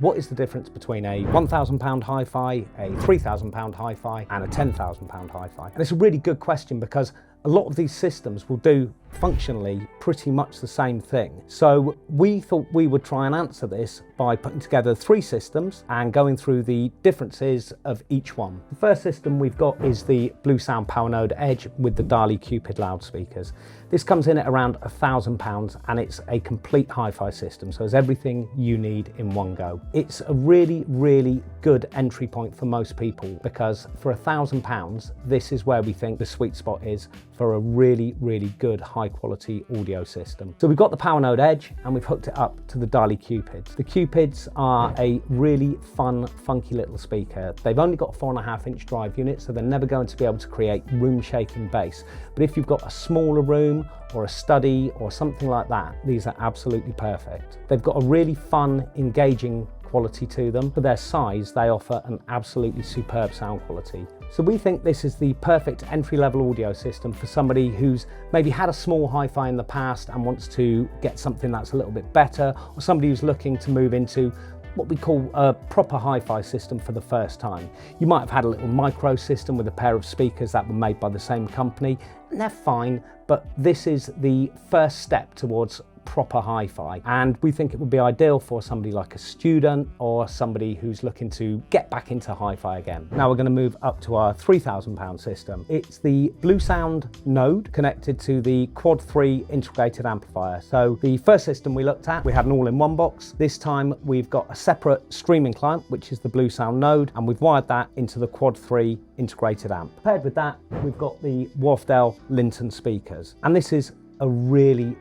What is the difference between a £1,000 hi-fi, a £3,000 hi-fi and a £10,000 hi-fi? And it's a really good question because a lot of these systems will do functionally pretty much the same thing. So we thought we would try and answer this by putting together 3 systems and going through the differences of each one. The first system we've got is the Bluesound POWERNODE Edge with the DALI KUPID loudspeakers. This comes in at around £1,000 and it's a complete hi-fi system, so it's everything you need in one go. It's a really good entry point for most people because for £1,000 this is where we think the sweet spot is for a really good high quality audio system. So we've got the POWERNODE Edge and we've hooked it up to the DALI KUPIDs. The KUPIDs are a really fun, funky little speaker. They've only got a 4.5-inch drive unit, so they're never going to be able to create room shaking bass. But if you've got a smaller room or a study or something like that, these are absolutely perfect. They've got a really fun, engaging quality to them. For their size, they offer an absolutely superb sound quality. So we think this is the perfect entry-level audio system for somebody who's maybe had a small hi-fi in the past and wants to get something that's a little bit better, or somebody who's looking to move into what we call a proper hi-fi system for the first time. You might have had a little micro system with a pair of speakers that were made by the same company, and they're fine, but this is the first step towards proper hi-fi, and we think it would be ideal for somebody like a student or somebody who's looking to get back into hi-fi again. Now we're going to move up to our £3,000 system. It's the Bluesound node connected to the Quad 3 integrated amplifier. So the first system we looked at, we had an all-in-one box. This time we've got a separate streaming client, which is the Bluesound node, and we've wired that into the Quad 3 integrated amp. Paired with that, we've got the Wharfedale Linton speakers, and this is a really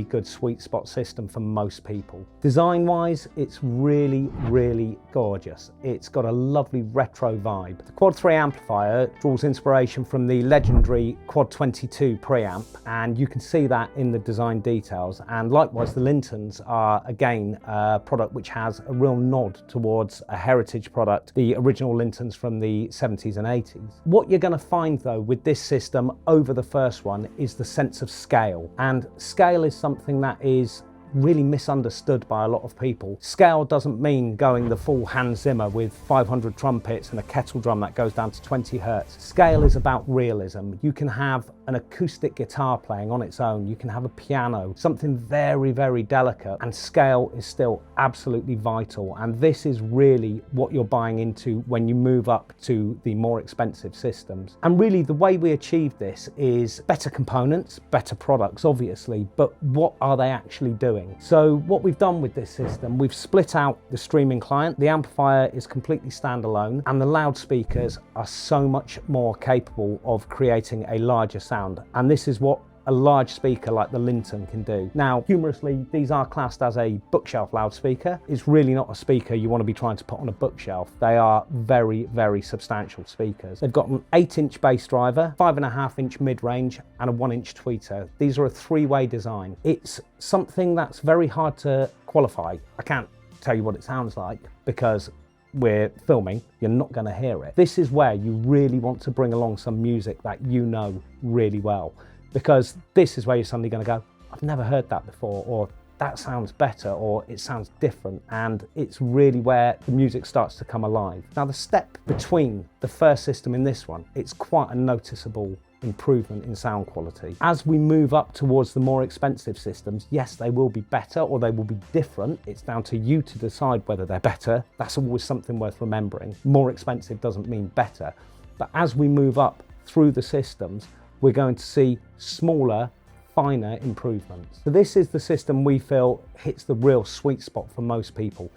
good sweet spot system for most people. Design wise, it's really gorgeous. It's got a lovely retro vibe. The Quad 3 amplifier draws inspiration from the legendary Quad 22 preamp, and you can see that in the design details. And likewise, the Lintons are again a product which has a real nod towards a heritage product, the original Lintons from the 70s and 80s. What you're going to find though with this system over the first one is the sense of scale. And scale is something that is really misunderstood by a lot of people. Scale doesn't mean going the full Hans Zimmer with 500 trumpets and a kettle drum that goes down to 20 hertz. Scale is about realism. You can have an acoustic guitar playing on its own, you can have a piano, something very delicate, and scale is still absolutely vital. And this is really what you're buying into when you move up to the more expensive systems. And really the way we achieve this is better components, better products obviously, but what are they actually doing? So what we've done with this system, we've split out the streaming client, the amplifier is completely standalone, and the loudspeakers are so much more capable of creating a larger sound. And this is what a large speaker like the Linton can do. Now, humorously, these are classed as a bookshelf loudspeaker. It's really not a speaker you want to be trying to put on a bookshelf. They are very substantial speakers. They've got an 8-inch bass driver, 5.5-inch mid-range, and a 1-inch tweeter. These are a 3-way design. It's something that's very hard to qualify. I can't tell you what it sounds like because we're filming, you're not going to hear it. This is where you really want to bring along some music that you know really well, because this is where you're suddenly going to go, I've never heard that before, or that sounds better, or it sounds different, and it's really where the music starts to come alive. Now the step between the first system and this one, it's quite a noticeable improvement in sound quality. As we move up towards the more expensive systems, yes, they will be better or they will be different. It's down to you to decide whether they're better. That's always something worth remembering. More expensive doesn't mean better. But as we move up through the systems, we're going to see smaller, finer improvements. So this is the system we feel hits the real sweet spot for most people.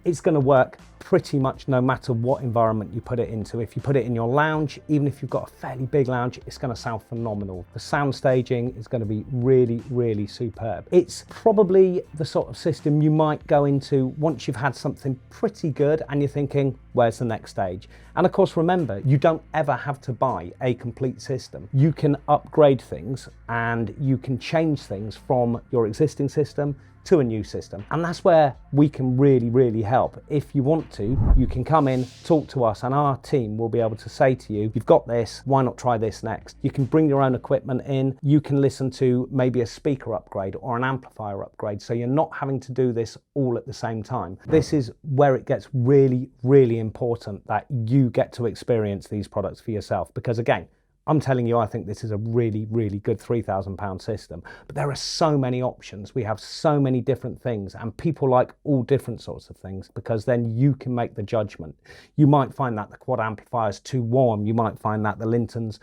It's going to work pretty much no matter what environment you put it into. If you put it in your lounge, even if you've got a fairly big lounge, it's going to sound phenomenal. The sound staging is going to be really superb. It's probably the sort of system you might go into once you've had something pretty good and you're thinking, where's the next stage? And of course, remember, you don't ever have to buy a complete system. You can upgrade things and you can change things from your existing system to a new system. And that's where we can really help. If you want to, you can come in, talk to us, and our team will be able to say to you, you've got this, why not try this next? You can bring your own equipment in, you can listen to maybe a speaker upgrade or an amplifier upgrade, so you're not having to do this all at the same time. This is where it gets really important that you get to experience these products for yourself, because again, I'm telling you, I think this is a really good £3,000 system, but there are so many options. We have so many different things, and people like all different sorts of things, because then you can make the judgment. You might find that the quad amplifier is too warm. You might find that the Lintons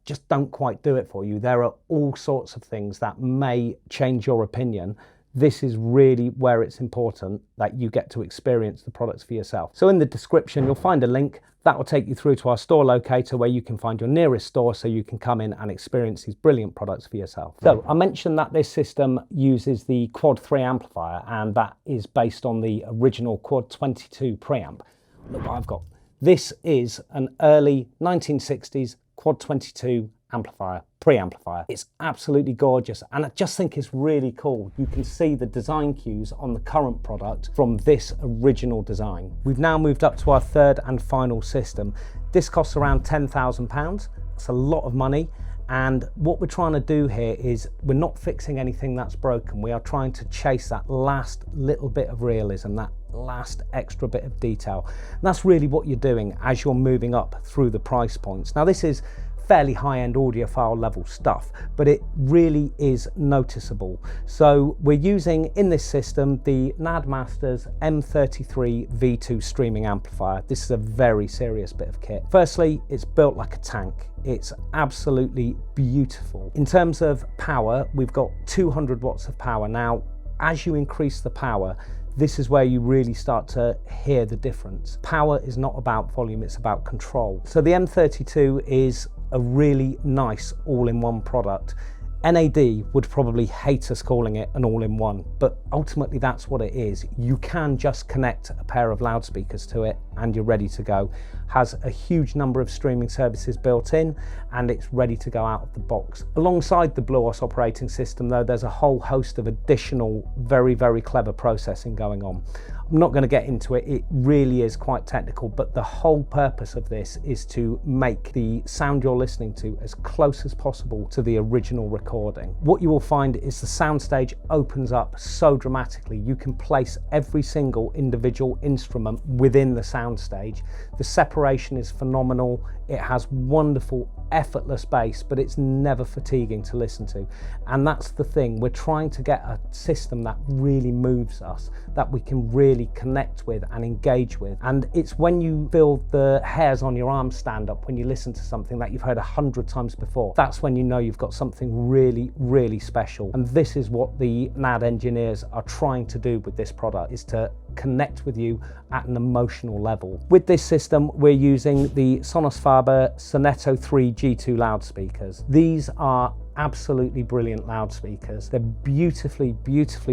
just don't quite do it for you. There are all sorts of things that may change your opinion. This is really where it's important that you get to experience the products for yourself. So in the description, you'll find a link that will take you through to our store locator, where you can find your nearest store so you can come in and experience these brilliant products for yourself. So I mentioned that this system uses the Quad 3 amplifier, and that is based on the original Quad 22 preamp. Look what I've got. This is an early 1960s Quad 22 amplifier, preamplifier. It's absolutely gorgeous, and I just think it's really cool. You can see the design cues on the current product from this original design. We've now moved up to our third and final system. This costs around £10,000. It's a lot of money, and what we're trying to do here is we're not fixing anything that's broken. We are trying to chase that last little bit of realism, that last extra bit of detail. And that's really what you're doing as you're moving up through the price points. Now, this is fairly high-end audiophile level stuff, but it really is noticeable. So we're using in this system the NAD Masters M33 V2 streaming amplifier. This is a very serious bit of kit. Firstly, it's built like a tank. It's absolutely beautiful. In terms of power, we've got 200 watts of power. Now, as you increase the power, this is where you really start to hear the difference. Power is not about volume, it's about control. So the M32 is a really nice all-in-one product. NAD would probably hate us calling it an all-in-one, but ultimately that's what it is. You can just connect a pair of loudspeakers to it and you're ready to go. Has a huge number of streaming services built in, and it's ready to go out of the box. Alongside the BluOS operating system though, there's a whole host of additional very clever processing going on. I'm not going to get into it, it really is quite technical, but the whole purpose of this is to make the sound you're listening to as close as possible to the original recording. What you will find is the soundstage opens up so dramatically. You can place every single individual instrument within the soundstage. The separation is phenomenal. It has wonderful effortless bass, but it's never fatiguing to listen to. And that's the thing, we're trying to get a system that really moves us, that we can really connect with and engage with. And it's when you feel the hairs on your arms stand up when you listen to something that you've heard 100 times before. That's when you know you've got something really special. And this is what the NAD engineers are trying to do with this product, is to connect with you at an emotional level. With this system, we're using the Sonus Faber Sonetto 3 G2 loudspeakers. These are absolutely brilliant loudspeakers. They're beautifully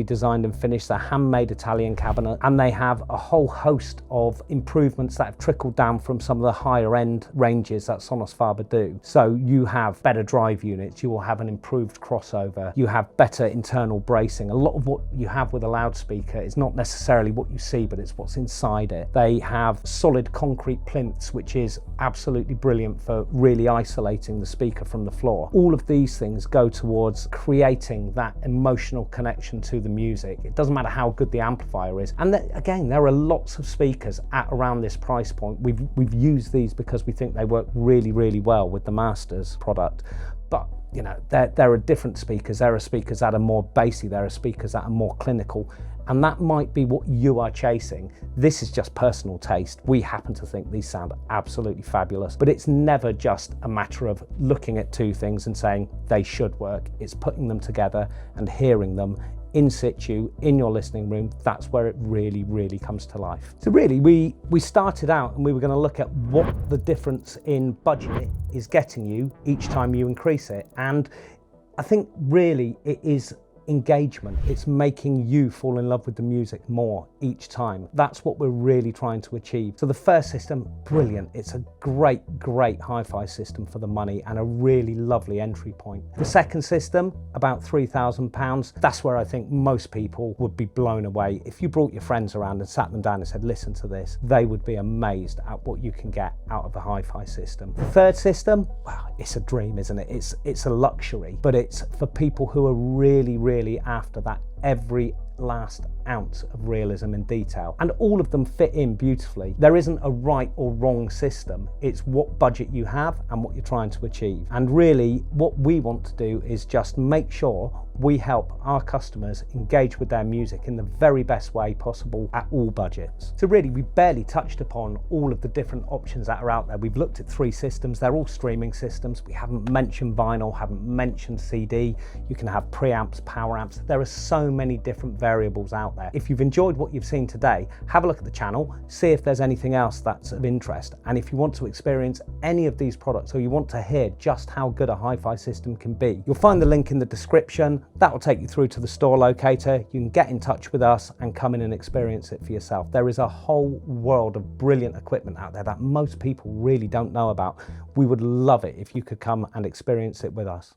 designed and finished. They're handmade Italian cabinet, and they have a whole host of improvements that have trickled down from some of the higher end ranges that Sonus Faber do. So you have better drive units, you will have an improved crossover, you have better internal bracing. A lot of what you have with a loudspeaker is not necessarily what you see, but it's what's inside it. They have solid concrete plinths, which is absolutely brilliant for really isolating the speaker from the floor. All of these things go towards creating that emotional connection to the music. It doesn't matter how good the amplifier is. And again, there are lots of speakers at around this price point. We've used these because we think they work really well with the Masters product. But you know, there are different speakers. There are speakers that are more bassy, there are speakers that are more clinical, and that might be what you are chasing. This is just personal taste. We happen to think these sound absolutely fabulous, but it's never just a matter of looking at two things and saying they should work. It's putting them together and hearing them in situ, in your listening room. That's where it really comes to life. So really, we started out and we were going to look at what the difference in budget is getting you each time you increase it. And I think really it is engagement. It's making you fall in love with the music more each time. That's what we're really trying to achieve. So the first system, brilliant. It's a great hi-fi system for the money and a really lovely entry point. The second system, about £3,000. That's where I think most people would be blown away. If you brought your friends around and sat them down and said, listen to this, they would be amazed at what you can get out of a hi-fi system. The third system, well, it's a dream, isn't it? It's a luxury, but it's for people who are really after that every last ounce of realism and detail, and all of them fit in beautifully. There isn't a right or wrong system. It's what budget you have and what you're trying to achieve. And really what we want to do is just make sure we help our customers engage with their music in the very best way possible at all budgets. So really, we barely touched upon all of the different options that are out there. We've looked at 3 systems. They're all streaming systems. We haven't mentioned vinyl, haven't mentioned CD. You can have preamps, power amps. There are so many different variables out there. If you've enjoyed what you've seen today, have a look at the channel, see if there's anything else that's of interest. And if you want to experience any of these products, or you want to hear just how good a hi-fi system can be, you'll find the link in the description. That will take you through to the store locator. You can get in touch with us and come in and experience it for yourself. There is a whole world of brilliant equipment out there that most people really don't know about. We would love it if you could come and experience it with us.